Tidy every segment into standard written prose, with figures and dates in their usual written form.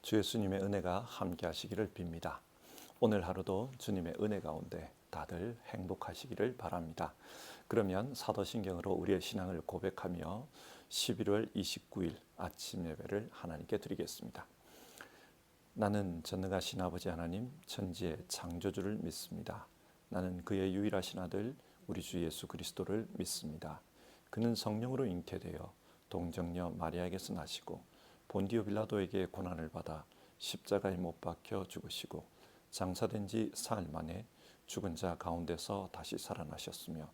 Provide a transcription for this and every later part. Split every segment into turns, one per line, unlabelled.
주 예수님의 은혜가 함께 하시기를 빕니다. 오늘 하루도 주님의 은혜 가운데 다들 행복하시기를 바랍니다. 그러면 사도신경으로 우리의 신앙을 고백하며 11월 29일 아침 예배를 하나님께 드리겠습니다. 나는 전능하신 아버지 하나님 천지의 창조주를 믿습니다. 나는 그의 유일하신 아들 우리 주 예수 그리스도를 믿습니다. 그는 성령으로 잉태되어 동정녀 마리아에게서 나시고 본디오 빌라도에게 고난을 받아 십자가에 못 박혀 죽으시고 장사된 지 사흘 만에 죽은 자 가운데서 다시 살아나셨으며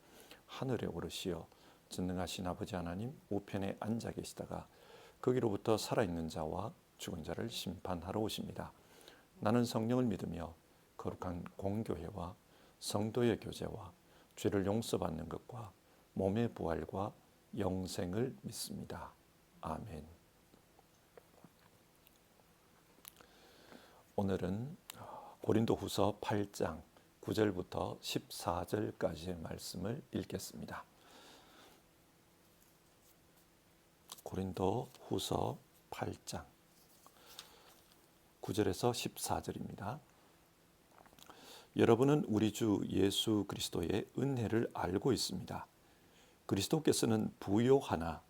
하늘에 오르시어 전능하신 아버지 하나님 우편에 앉아 계시다가 거기로부터 살아있는 자와 죽은 자를 심판하러 오십니다. 나는 성령을 믿으며 거룩한 공교회와 성도의 교제와 죄를 용서받는 것과 몸의 부활과 영생을 믿습니다. 아멘. 오늘은 고린도후서 8장 9절부터 14절까지의 말씀을 읽겠습니다. 고린도후서 8장 9절에서 14절입니다. 여러분은 우리 주 예수 그리스도의 은혜를 알고 있습니다. 그리스도께서는 부요하나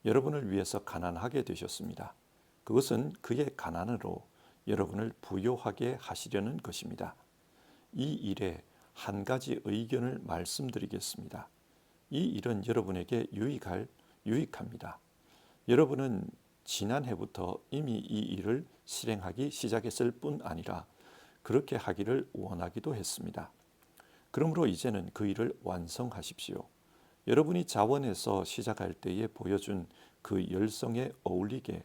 여러분을 위해서 가난하게 되셨습니다. 그것은 그의 가난으로 여러분을 부요하게 하시려는 것입니다. 이 일에 한 가지 의견을 말씀드리겠습니다. 이 일은 여러분에게 유익합니다. 여러분은 지난해부터 이미 이 일을 실행하기 시작했을 뿐 아니라 그렇게 하기를 원하기도 했습니다. 그러므로 이제는 그 일을 완성하십시오. 여러분이 자원해서 시작할 때에 보여준 그 열성에 어울리게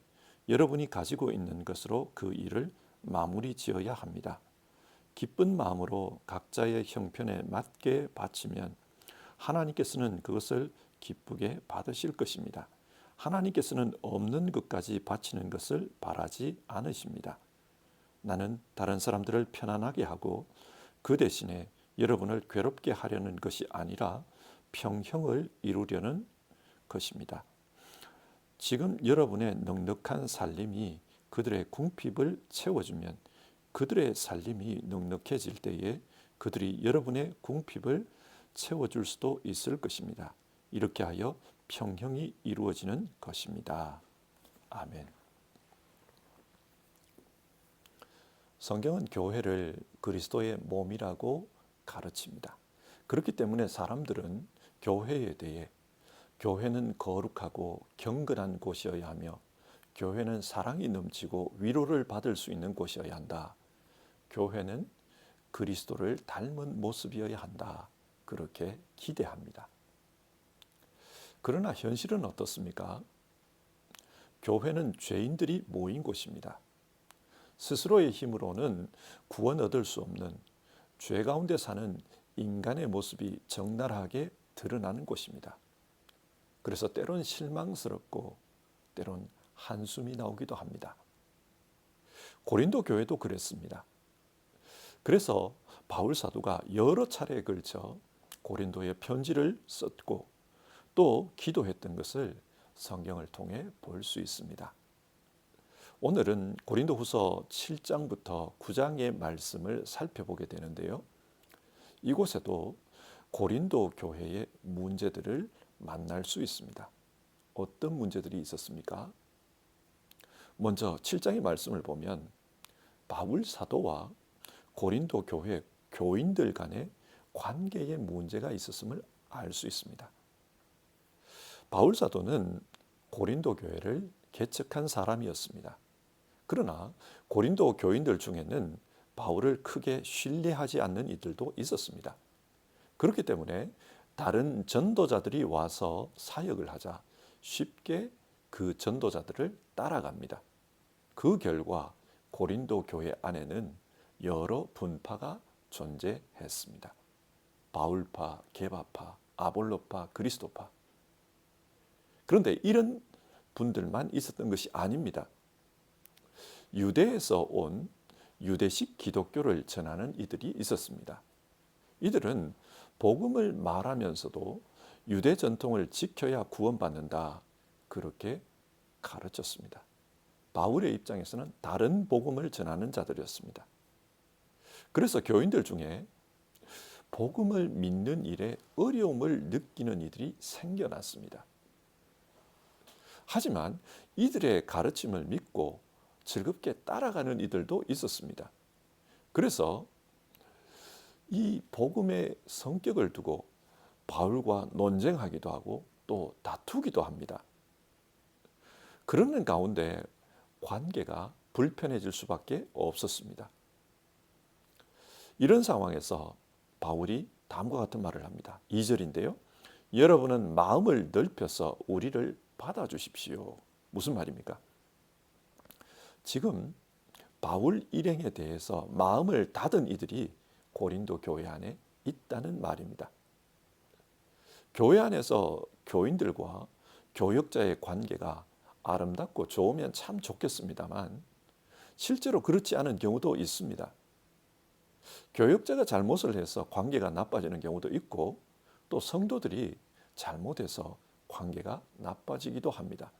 여러분이 가지고 있는 것으로 그 일을 마무리 지어야 합니다. 기쁜 마음으로 각자의 형편에 맞게 바치면 하나님께서는 그것을 기쁘게 받으실 것입니다. 하나님께서는 없는 것까지 바치는 것을 바라지 않으십니다. 나는 다른 사람들을 편안하게 하고 그 대신에 여러분을 괴롭게 하려는 것이 아니라 평형을 이루려는 것입니다. 지금 여러분의 넉넉한 살림이 그들의 궁핍을 채워주면 그들의 살림이 넉넉해질 때에 그들이 여러분의 궁핍을 채워줄 수도 있을 것입니다. 이렇게 하여 평형이 이루어지는 것입니다. 아멘. 성경은 교회를 그리스도의 몸이라고 가르칩니다. 그렇기 때문에 사람들은 교회에 대해 교회는 거룩하고 경건한 곳이어야 하며 교회는 사랑이 넘치고 위로를 받을 수 있는 곳이어야 한다. 교회는 그리스도를 닮은 모습이어야 한다. 그렇게 기대합니다. 그러나 현실은 어떻습니까? 교회는 죄인들이 모인 곳입니다. 스스로의 힘으로는 구원 얻을 수 없는 죄 가운데 사는 인간의 모습이 적나라하게 드러나는 곳입니다. 그래서 때론 실망스럽고 때론 한숨이 나오기도 합니다. 고린도 교회도 그랬습니다. 그래서 바울 사도가 여러 차례에 걸쳐 고린도에 편지를 썼고 또 기도했던 것을 성경을 통해 볼 수 있습니다. 오늘은 고린도후서 7장부터 9장의 말씀을 살펴보게 되는데요. 이곳에도 고린도 교회의 문제들을 만날 수 있습니다. 어떤 문제들이 있었습니까? 먼저 7장의 말씀을 보면 바울 사도와 고린도 교회 교인들 간의 관계에 문제가 있었음을 알 수 있습니다. 바울 사도는 고린도 교회를 개척한 사람이었습니다. 그러나 고린도 교인들 중에는 바울을 크게 신뢰하지 않는 이들도 있었습니다. 그렇기 때문에 다른 전도자들이 와서 사역을 하자 쉽게 그 전도자들을 따라갑니다. 그 결과 고린도 교회 안에는 여러 분파가 존재했습니다. 바울파, 게바파, 아볼로파, 그리스도파. 그런데 이런 분들만 있었던 것이 아닙니다. 유대에서 온 유대식 기독교를 전하는 이들이 있었습니다. 이들은 복음을 말하면서도 유대 전통을 지켜야 구원받는다. 그렇게 가르쳤습니다. 바울의 입장에서는 다른 복음을 전하는 자들이었습니다. 그래서 교인들 중에 복음을 믿는 일에 어려움을 느끼는 이들이 생겨났습니다. 하지만 이들의 가르침을 믿고 즐겁게 따라가는 이들도 있었습니다. 그래서 이 복음의 성격을 두고 바울과 논쟁하기도 하고 또 다투기도 합니다. 그러는 가운데 관계가 불편해질 수밖에 없었습니다. 이런 상황에서 바울이 다음과 같은 말을 합니다. 2절인데요. 여러분은 마음을 넓혀서 우리를 받아주십시오. 무슨 말입니까? 지금 바울 일행에 대해서 마음을 닫은 이들이 고린도 교회 안에 있다는 말입니다. 교회 안에서 교인들과 교역자의 관계가 아름답고 좋으면 참 좋겠습니다만 실제로 그렇지 않은 경우도 있습니다. 교역자가 잘못을 해서 관계가 나빠지는 경우도 있고 또 성도들이 잘못해서 관계가 나빠지기도 합니다.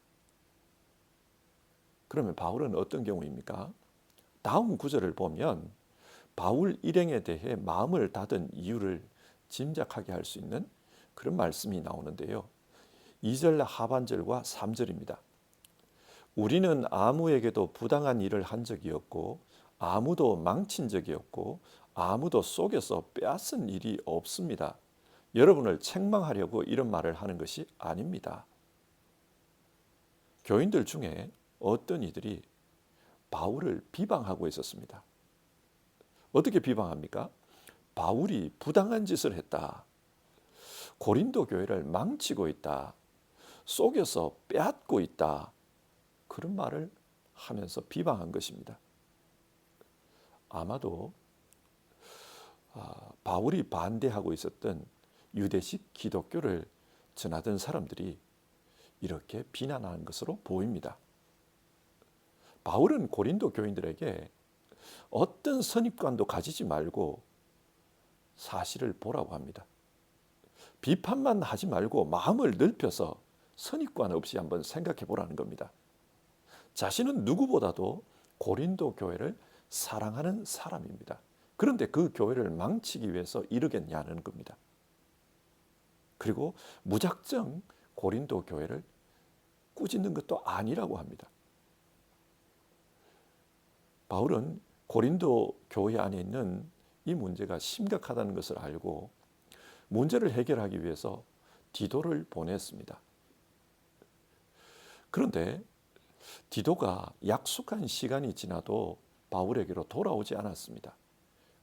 그러면 바울은 어떤 경우입니까? 다음 구절을 보면 바울 일행에 대해 마음을 닫은 이유를 짐작하게 할 수 있는 그런 말씀이 나오는데요. 2절 하반절과 3절입니다. 우리는 아무에게도 부당한 일을 한 적이 없고 아무도 망친 적이 없고 아무도 속여서 빼앗은 일이 없습니다. 여러분을 책망하려고 이런 말을 하는 것이 아닙니다. 교인들 중에 어떤 이들이 바울을 비방하고 있었습니다. 어떻게 비방합니까? 바울이 부당한 짓을 했다. 고린도 교회를 망치고 있다. 속여서 빼앗고 있다. 그런 말을 하면서 비방한 것입니다. 아마도 바울이 반대하고 있었던 유대식 기독교를 전하던 사람들이 이렇게 비난하는 것으로 보입니다. 바울은 고린도 교인들에게 어떤 선입관도 가지지 말고 사실을 보라고 합니다. 비판만 하지 말고 마음을 넓혀서 선입관 없이 한번 생각해 보라는 겁니다. 자신은 누구보다도 고린도 교회를 사랑하는 사람입니다. 그런데 그 교회를 망치기 위해서 이르겠냐는 겁니다. 그리고 무작정 고린도 교회를 꾸짖는 것도 아니라고 합니다. 바울은 고린도 교회 안에 있는 이 문제가 심각하다는 것을 알고 문제를 해결하기 위해서 디도를 보냈습니다. 그런데 디도가 약속한 시간이 지나도 바울에게로 돌아오지 않았습니다.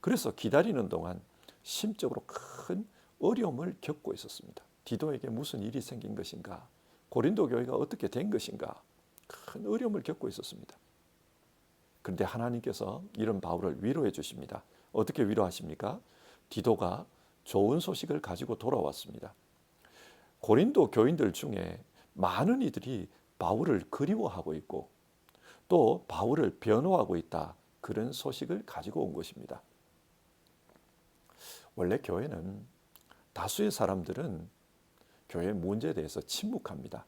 그래서 기다리는 동안 심적으로 큰 어려움을 겪고 있었습니다. 디도에게 무슨 일이 생긴 것인가? 고린도 교회가 어떻게 된 것인가? 큰 어려움을 겪고 있었습니다. 그런데 하나님께서 이런 바울을 위로해 주십니다. 어떻게 위로하십니까? 디도가 좋은 소식을 가지고 돌아왔습니다. 고린도 교인들 중에 많은 이들이 바울을 그리워하고 있고 또 바울을 변호하고 있다. 그런 소식을 가지고 온 것입니다. 원래 교회는 다수의 사람들은 교회 문제에 대해서 침묵합니다.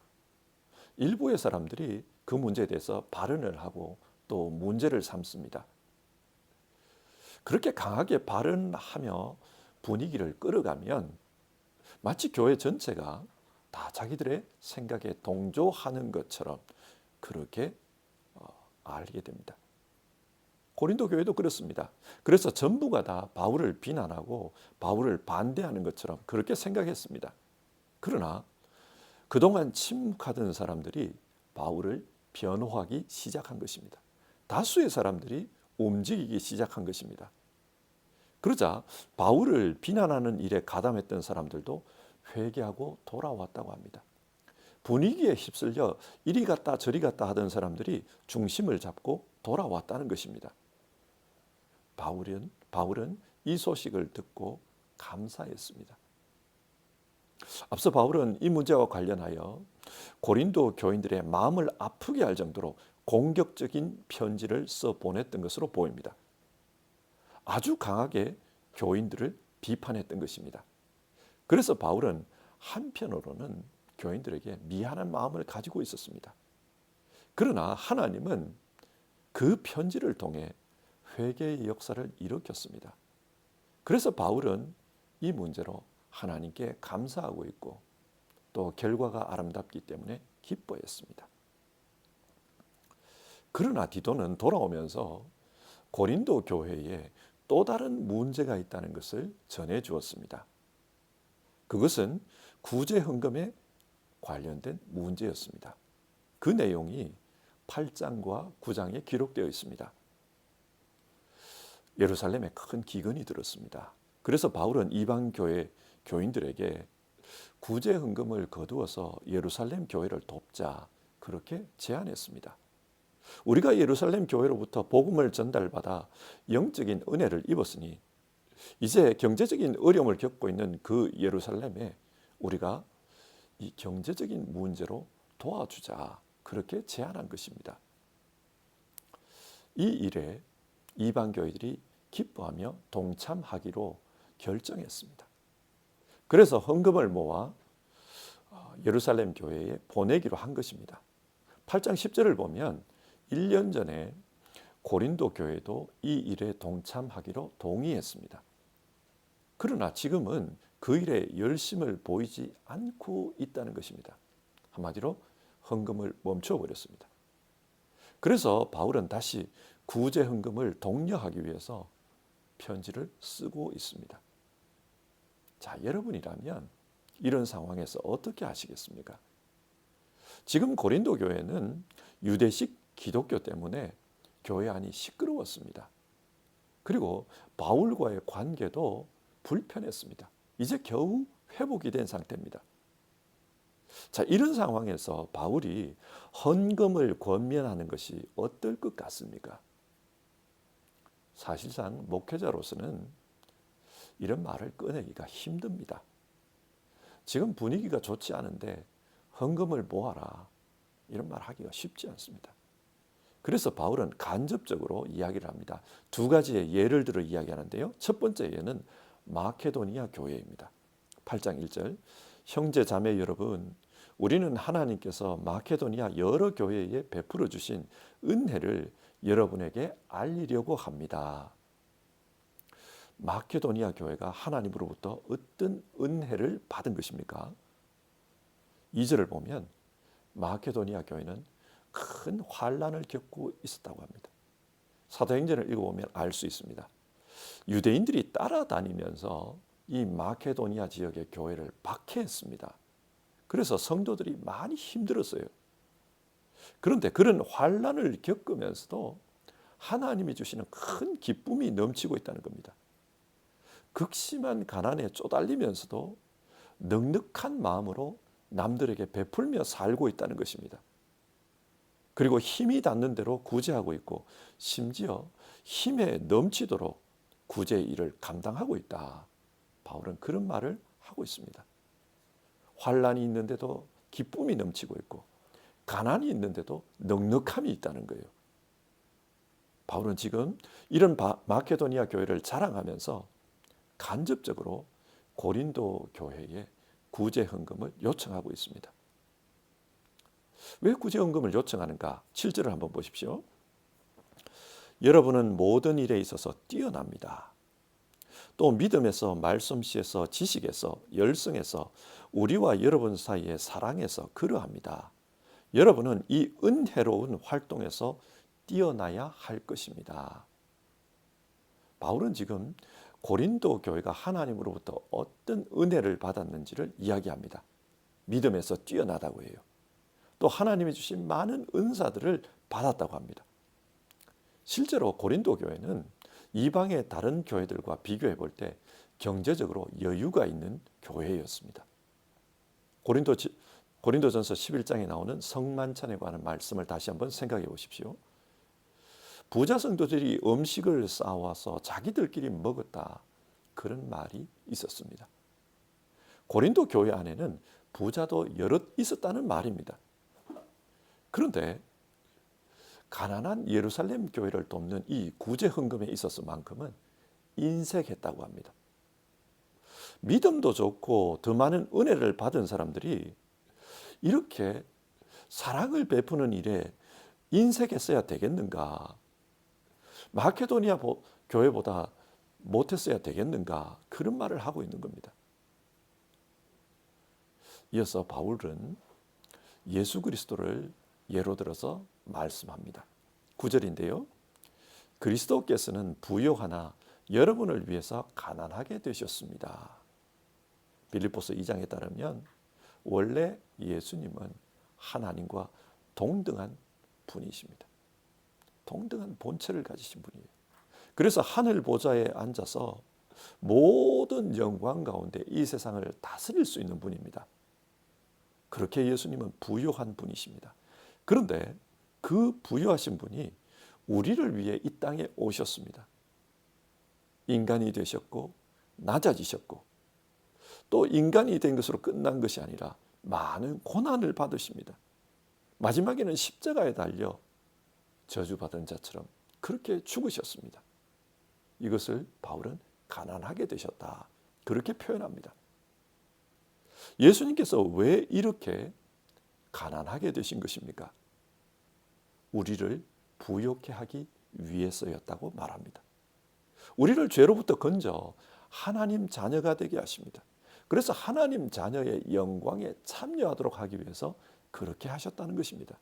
일부의 사람들이 그 문제에 대해서 발언을 하고 또 문제를 삼습니다. 그렇게 강하게 발언하며 분위기를 끌어가면 마치 교회 전체가 다 자기들의 생각에 동조하는 것처럼 그렇게 알게 됩니다. 고린도 교회도 그렇습니다. 그래서 전부가 다 바울을 비난하고 바울을 반대하는 것처럼 그렇게 생각했습니다. 그러나 그동안 침묵하던 사람들이 바울을 변호하기 시작한 것입니다. 다수의 사람들이 움직이기 시작한 것입니다. 그러자 바울을 비난하는 일에 가담했던 사람들도 회개하고 돌아왔다고 합니다. 분위기에 휩쓸려 이리 갔다 저리 갔다 하던 사람들이 중심을 잡고 돌아왔다는 것입니다. 바울은 이 소식을 듣고 감사했습니다. 앞서 바울은 이 문제와 관련하여 고린도 교인들의 마음을 아프게 할 정도로 공격적인 편지를 써 보냈던 것으로 보입니다. 아주 강하게 교인들을 비판했던 것입니다. 그래서 바울은 한편으로는 교인들에게 미안한 마음을 가지고 있었습니다. 그러나 하나님은 그 편지를 통해 회개의 역사를 일으켰습니다. 그래서 바울은 이 문제로 하나님께 감사하고 있고 또 결과가 아름답기 때문에 기뻐했습니다. 그러나 디도는 돌아오면서 고린도 교회에 또 다른 문제가 있다는 것을 전해 주었습니다. 그것은 구제 헌금에 관련된 문제였습니다. 그 내용이 8장과 9장에 기록되어 있습니다. 예루살렘에 큰 기근이 들었습니다. 그래서 바울은 이방 교회 교인들에게 구제 헌금을 거두어서 예루살렘 교회를 돕자 그렇게 제안했습니다. 우리가 예루살렘 교회로부터 복음을 전달받아 영적인 은혜를 입었으니 이제 경제적인 어려움을 겪고 있는 그 예루살렘에 우리가 이 경제적인 문제로 도와주자 그렇게 제안한 것입니다. 이 일에 이방 교회들이 기뻐하며 동참하기로 결정했습니다. 그래서 헌금을 모아 예루살렘 교회에 보내기로 한 것입니다. 8장 10절을 보면 1년 전에 고린도 교회도 이 일에 동참하기로 동의했습니다. 그러나 지금은 그 일에 열심을 보이지 않고 있다는 것입니다. 한마디로 헌금을 멈춰버렸습니다. 그래서 바울은 다시 구제 헌금을 독려하기 위해서 편지를 쓰고 있습니다. 자, 여러분이라면 이런 상황에서 어떻게 하시겠습니까? 지금 고린도 교회는 유대식 기독교 때문에 교회 안이 시끄러웠습니다. 그리고 바울과의 관계도 불편했습니다. 이제 겨우 회복이 된 상태입니다. 자, 이런 상황에서 바울이 헌금을 권면하는 것이 어떨 것 같습니까? 사실상 목회자로서는 이런 말을 꺼내기가 힘듭니다. 지금 분위기가 좋지 않은데 헌금을 모아라 이런 말 하기가 쉽지 않습니다. 그래서 바울은 간접적으로 이야기를 합니다. 두 가지의 예를 들어 이야기하는데요. 첫 번째 예는 마케도니아 교회입니다. 8장 1절 형제 자매 여러분 우리는 하나님께서 마케도니아 여러 교회에 베풀어 주신 은혜를 여러분에게 알리려고 합니다. 마케도니아 교회가 하나님으로부터 어떤 은혜를 받은 것입니까? 2절을 보면 마케도니아 교회는 큰 환난을 겪고 있었다고 합니다. 사도행전을 읽어보면 알 수 있습니다. 유대인들이 따라다니면서 이 마케도니아 지역의 교회를 박해했습니다. 그래서 성도들이 많이 힘들었어요. 그런데 그런 환난을 겪으면서도 하나님이 주시는 큰 기쁨이 넘치고 있다는 겁니다. 극심한 가난에 쪼달리면서도 넉넉한 마음으로 남들에게 베풀며 살고 있다는 것입니다. 그리고 힘이 닿는 대로 구제하고 있고 심지어 힘에 넘치도록 구제의 일을 감당하고 있다. 바울은 그런 말을 하고 있습니다. 환난이 있는데도 기쁨이 넘치고 있고 가난이 있는데도 넉넉함이 있다는 거예요. 바울은 지금 이런 마케도니아 교회를 자랑하면서 간접적으로 고린도 교회에 구제 헌금을 요청하고 있습니다. 왜 구제 헌금을 요청하는가? 7절을 한번 보십시오. 여러분은 모든 일에 있어서 뛰어납니다. 또 믿음에서, 말씀씨에서, 지식에서, 열성에서, 우리와 여러분 사이의 사랑에서 그러합니다. 여러분은 이 은혜로운 활동에서 뛰어나야 할 것입니다. 바울은 지금 고린도 교회가 하나님으로부터 어떤 은혜를 받았는지를 이야기합니다. 믿음에서 뛰어나다고 해요. 또 하나님이 주신 많은 은사들을 받았다고 합니다. 실제로 고린도 교회는 이방의 다른 교회들과 비교해 볼 때 경제적으로 여유가 있는 교회였습니다. 고린도전서 11장에 나오는 성만찬에 관한 말씀을 다시 한번 생각해 보십시오. 부자 성도들이 음식을 쌓아와서 자기들끼리 먹었다. 그런 말이 있었습니다. 고린도 교회 안에는 부자도 여럿 있었다는 말입니다. 그런데 가난한 예루살렘 교회를 돕는 이 구제 헌금에 있어서만큼은 인색했다고 합니다. 믿음도 좋고 더 많은 은혜를 받은 사람들이 이렇게 사랑을 베푸는 일에 인색했어야 되겠는가? 마케도니아 교회보다 못했어야 되겠는가? 그런 말을 하고 있는 겁니다. 이어서 바울은 예수 그리스도를 예로 들어서 말씀합니다. 9절인데요. 그리스도께서는 부요하나 여러분을 위해서 가난하게 되셨습니다. 빌립보서 2장에 따르면 원래 예수님은 하나님과 동등한 분이십니다. 동등한 본체를 가지신 분이에요. 그래서 하늘 보좌에 앉아서 모든 영광 가운데 이 세상을 다스릴 수 있는 분입니다. 그렇게 예수님은 부요한 분이십니다. 그런데 그 부요하신 분이 우리를 위해 이 땅에 오셨습니다. 인간이 되셨고 낮아지셨고 또 인간이 된 것으로 끝난 것이 아니라 많은 고난을 받으십니다. 마지막에는 십자가에 달려 저주받은 자처럼 그렇게 죽으셨습니다. 이것을 바울은 가난하게 되셨다, 그렇게 표현합니다. 예수님께서 왜 이렇게 가난하게 되신 것입니까? 우리를 부요케 하기 위해서였다고 말합니다. 우리를 죄로부터 건져 하나님 자녀가 되게 하십니다. 그래서 하나님 자녀의 영광에 참여하도록 하기 위해서 그렇게 하셨다는 것입니다.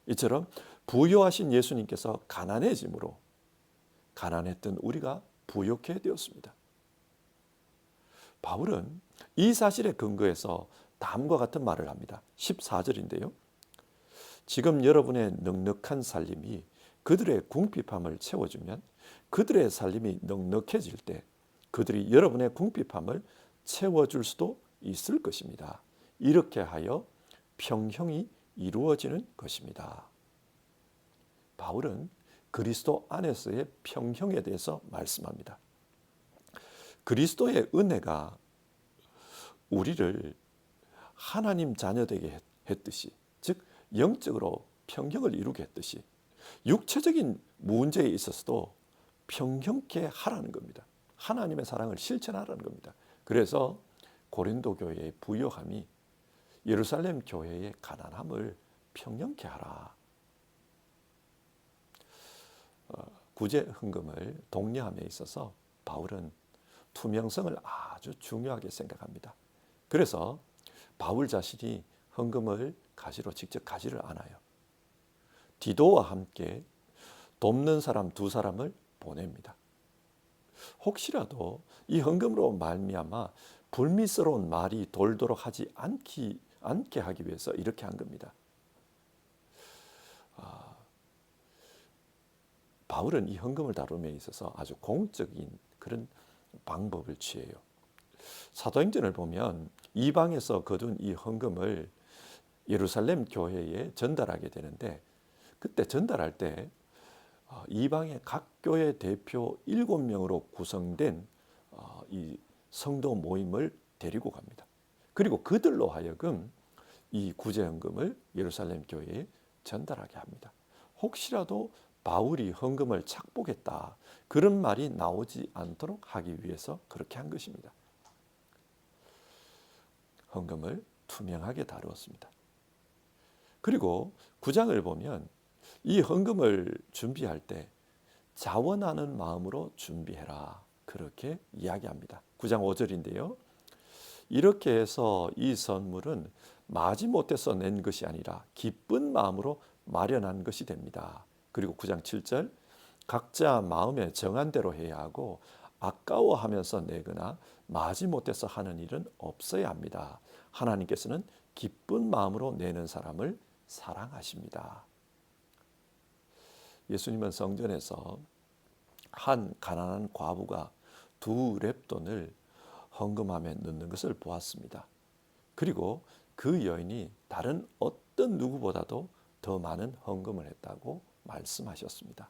이처럼 부요하신 예수님께서 가난해짐으로 가난했던 우리가 부요케 되었습니다. 바울은 이 사실에 근거해서 다음과 같은 말을 합니다. 14절인데요. 지금 여러분의 넉넉한 살림이 그들의 궁핍함을 채워주면 그들의 살림이 넉넉해질 때 그들이 여러분의 궁핍함을 채워줄 수도 있을 것입니다. 이렇게 하여 평형이 이루어지는 것입니다. 바울은 그리스도 안에서의 평형에 대해서 말씀합니다. 그리스도의 은혜가 우리를 하나님 자녀되게 했듯이, 즉 영적으로 평형을 이루게 했듯이 육체적인 문제에 있어서도 평형케 하라는 겁니다. 하나님의 사랑을 실천하라는 겁니다. 그래서 고린도 교회의 부요함이 예루살렘 교회의 가난함을 평형케 하라. 구제 헌금을 독려함에 있어서 바울은 투명성을 아주 중요하게 생각합니다. 그래서 바울 자신이 헌금을 가지로 직접 가지를 않아요. 디도와 함께 돕는 사람 2사람을 보냅니다. 혹시라도 이 헌금으로 말미암아 불미스러운 말이 돌도록 하지 않게 하기 위해서 이렇게 한 겁니다. 바울은 이 헌금을 다룸에 있어서 아주 공적인 그런 방법을 취해요. 사도행전을 보면 이방에서 거둔 이 헌금을 예루살렘 교회에 전달하게 되는데, 그때 전달할 때 이방의 각 교회 대표 7명으로 구성된 이 성도 모임을 데리고 갑니다. 그리고 그들로 하여금 이 구제헌금을 예루살렘 교회에 전달하게 합니다. 혹시라도 바울이 헌금을 착복했다, 그런 말이 나오지 않도록 하기 위해서 그렇게 한 것입니다. 헌금을 투명하게 다루었습니다. 그리고 9장을 보면 이 헌금을 준비할 때 자원하는 마음으로 준비해라, 그렇게 이야기합니다. 9장 5절인데요. 이렇게 해서 이 선물은 마지못해서 낸 것이 아니라 기쁜 마음으로 마련한 것이 됩니다. 그리고 9장 7절, 각자 마음에 정한 대로 해야 하고 아까워하면서 내거나 마지못해서 하는 일은 없어야 합니다. 하나님께서는 기쁜 마음으로 내는 사람을 사랑하십니다. 예수님은 성전에서 한 가난한 과부가 2렙돈을 헌금함에 넣는 것을 보았습니다. 그리고 그 여인이 다른 어떤 누구보다도 더 많은 헌금을 했다고 말씀하셨습니다.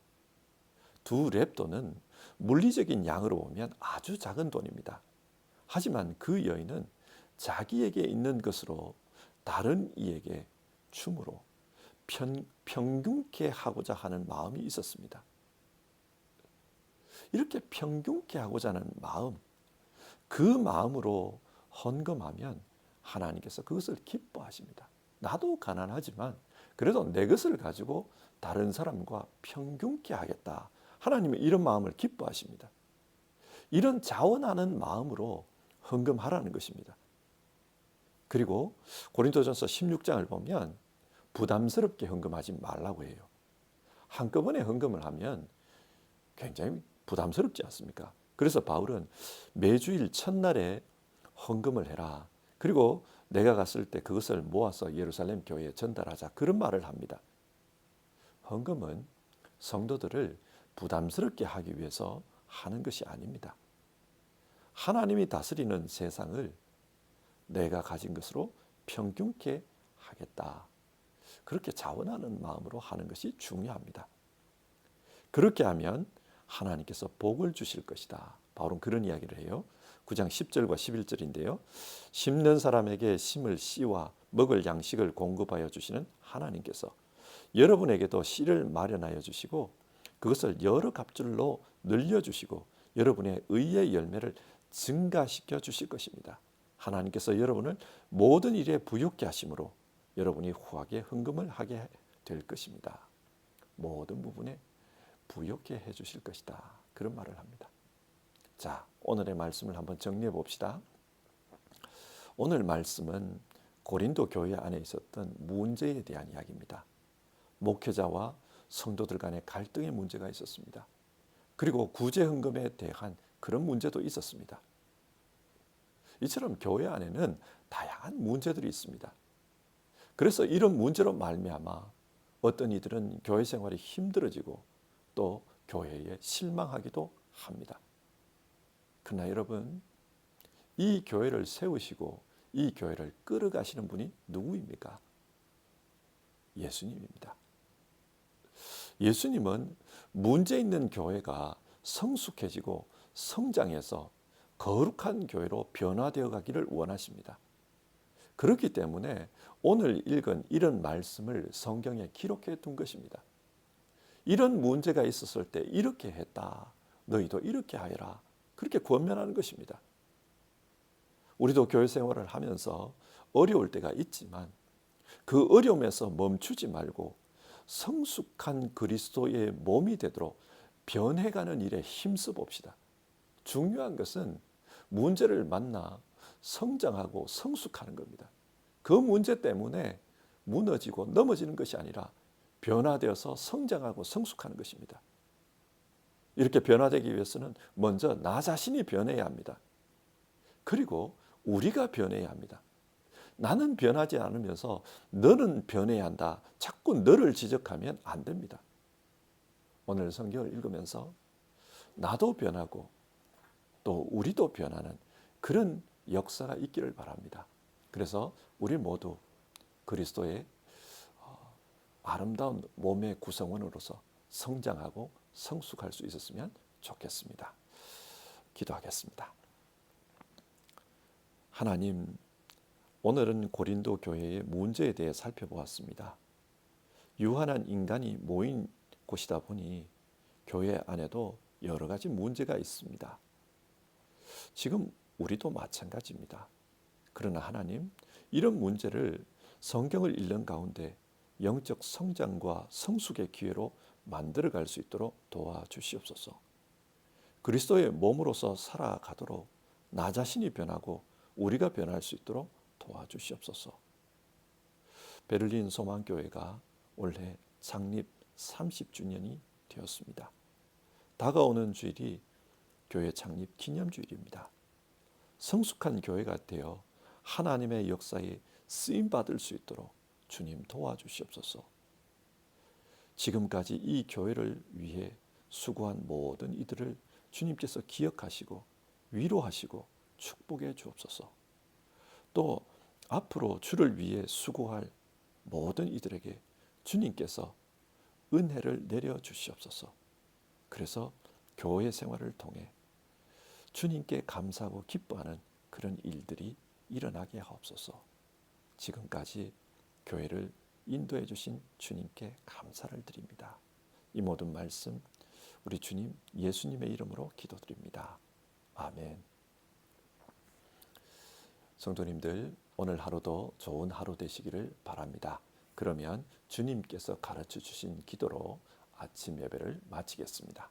2렙돈은 물리적인 양으로 보면 아주 작은 돈입니다. 하지만 그 여인은 자기에게 있는 것으로 다른 이에게 줌으로 평균케 하고자 하는 마음이 있었습니다. 이렇게 평균케 하고자 하는 마음, 그 마음으로 헌금하면 하나님께서 그것을 기뻐하십니다. 나도 가난하지만 그래도 내 것을 가지고 다른 사람과 평균케 하겠다. 하나님은 이런 마음을 기뻐하십니다. 이런 자원하는 마음으로 헌금하라는 것입니다. 그리고 고린도전서 16장을 보면 부담스럽게 헌금하지 말라고 해요. 한꺼번에 헌금을 하면 굉장히 부담스럽지 않습니까? 그래서 바울은 매주일 첫날에 헌금을 해라. 그리고 내가 갔을 때 그것을 모아서 예루살렘 교회에 전달하자. 그런 말을 합니다. 헌금은 성도들을 부담스럽게 하기 위해서 하는 것이 아닙니다. 하나님이 다스리는 세상을 내가 가진 것으로 평균케 하겠다. 그렇게 자원하는 마음으로 하는 것이 중요합니다. 그렇게 하면 하나님께서 복을 주실 것이다. 바울은 그런 이야기를 해요. 9장 10절과 11절인데요. 심는 사람에게 심을 씨와 먹을 양식을 공급하여 주시는 하나님께서 여러분에게도 씨를 마련하여 주시고 그것을 여러 갑줄로 늘려주시고 여러분의 의의 열매를 증가시켜 주실 것입니다. 하나님께서 여러분을 모든 일에 부욕케 하심으로 여러분이 후하게 헌금을 하게 될 것입니다. 모든 부분에 부욕케 해 주실 것이다. 그런 말을 합니다. 자, 오늘의 말씀을 한번 정리해 봅시다. 오늘 말씀은 고린도 교회 안에 있었던 문제에 대한 이야기입니다. 목회자와 성도들 간의 갈등의 문제가 있었습니다. 그리고 구제 헌금에 대한 그런 문제도 있었습니다. 이처럼 교회 안에는 다양한 문제들이 있습니다. 그래서 이런 문제로 말미암아 어떤 이들은 교회 생활이 힘들어지고 또 교회에 실망하기도 합니다. 그러나 여러분, 이 교회를 세우시고 이 교회를 끌어가시는 분이 누구입니까? 예수님입니다. 예수님은 문제 있는 교회가 성숙해지고 성장해서 거룩한 교회로 변화되어 가기를 원하십니다. 그렇기 때문에 오늘 읽은 이런 말씀을 성경에 기록해 둔 것입니다. 이런 문제가 있었을 때 이렇게 했다. 너희도 이렇게 하여라. 그렇게 권면하는 것입니다. 우리도 교회 생활을 하면서 어려울 때가 있지만 그 어려움에서 멈추지 말고 성숙한 그리스도의 몸이 되도록 변해가는 일에 힘써 봅시다. 중요한 것은 문제를 만나 성장하고 성숙하는 겁니다. 그 문제 때문에 무너지고 넘어지는 것이 아니라 변화되어서 성장하고 성숙하는 것입니다. 이렇게 변화되기 위해서는 먼저 나 자신이 변해야 합니다. 그리고 우리가 변해야 합니다. 나는 변하지 않으면서 너는 변해야 한다. 자꾸 너를 지적하면 안 됩니다. 오늘 성경을 읽으면서 나도 변하고 또 우리도 변하는 그런 역사가 있기를 바랍니다. 그래서 우리 모두 그리스도의 아름다운 몸의 구성원으로서 성장하고 성숙할 수 있었으면 좋겠습니다. 기도하겠습니다. 하나님, 오늘은 고린도 교회의 문제에 대해 살펴보았습니다. 유한한 인간이 모인 곳이다 보니 교회 안에도 여러 가지 문제가 있습니다. 지금 우리도 마찬가지입니다. 그러나 하나님, 이런 문제를 성경을 읽는 가운데 영적 성장과 성숙의 기회로 만들어갈 수 있도록 도와주시옵소서. 그리스도의 몸으로서 살아가도록 나 자신이 변하고 우리가 변할 수 있도록 도와주시옵소서. 베를린 소망교회가 올해 창립 30주년이 되었습니다. 다가오는 주일이 교회 창립 기념주일입니다. 성숙한 교회가 되어 하나님의 역사에 쓰임받을 수 있도록 주님 도와주시옵소서. 지금까지 이 교회를 위해 수고한 모든 이들을 주님께서 기억하시고 위로하시고 축복해 주옵소서. 또 앞으로 주를 위해 수고할 모든 이들에게 주님께서 은혜를 내려 주시옵소서. 그래서 교회 생활을 통해 주님께 감사하고 기뻐하는 그런 일들이 일어나게 하옵소서. 지금까지 교회를 인도해 주신 주님께 감사를 드립니다. 이 모든 말씀 우리 주님 예수님의 이름으로 기도드립니다. 아멘. 성도님들, 오늘 하루도 좋은 하루 되시기를 바랍니다. 그러면 주님께서 가르쳐 주신 기도로 아침 예배를 마치겠습니다.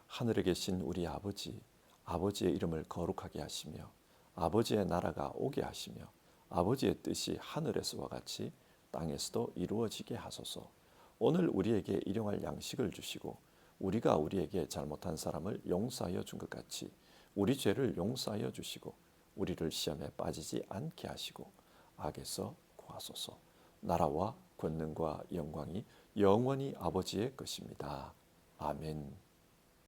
하늘에 계신 우리 아버지, 아버지의 이름을 거룩하게 하시며 아버지의 나라가 오게 하시며 아버지의 뜻이 하늘에서와 같이 땅에서도 이루어지게 하소서. 오늘 우리에게 일용할 양식을 주시고 우리가 우리에게 잘못한 사람을 용서하여 준 것 같이 우리 죄를 용서하여 주시고 우리를 시험에 빠지지 않게 하시고 악에서 구하소서. 나라와 권능과 영광이 영원히 아버지의 것입니다. 아멘.